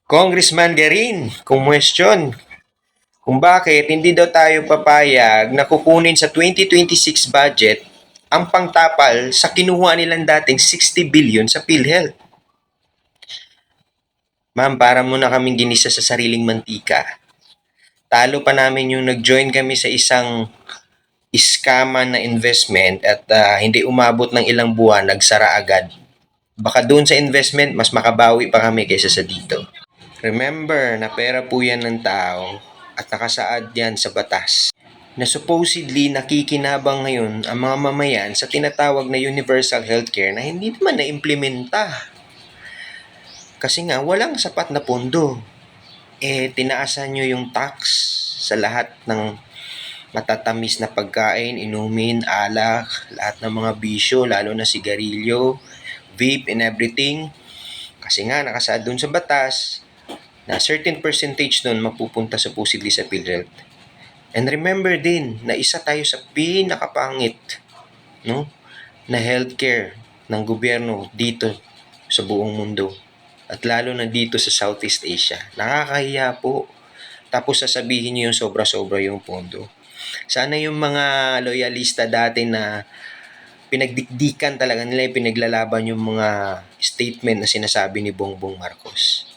Congressman Garin, kumwestiyon kung bakit hindi daw tayo papayag na kukunin sa 2026 budget ang pangtapal sa kinuha nilang dating 60 billion sa PhilHealth. Ma'am, para muna kaming ginisa sa sariling mantika. Talo pa namin yung nag-join kami sa isang iskaman na investment at hindi umabot ng ilang buwan, nagsara agad. Baka doon sa investment, mas makabawi pa kami kaysa sa dito. Remember na pera po yan ng tao at nakasaad yan sa batas na supposedly nakikinabang ngayon ang mga mamayan sa tinatawag na universal healthcare na hindi naman na-implementa. Kasi nga, walang sapat na pondo. Tinaasan nyo yung tax sa lahat ng matatamis na pagkain, inumin, alak, lahat ng mga bisyo, lalo na sigarilyo, vape and everything. Kasi nga, nakasaad dun sa batas na certain percentage nun mapupunta supposedly sa PhilHealth. And remember din na isa tayo sa pinakapangit, no, na healthcare ng gobyerno dito sa buong mundo. At lalo na dito sa Southeast Asia. Nakakahiya po. Tapos sasabihin niyo yung sobra-sobra yung pondo. Sana yung mga loyalista dati na pinagdikdikan talaga nila, pinaglalaban yung mga statement na sinasabi ni Bongbong Marcos.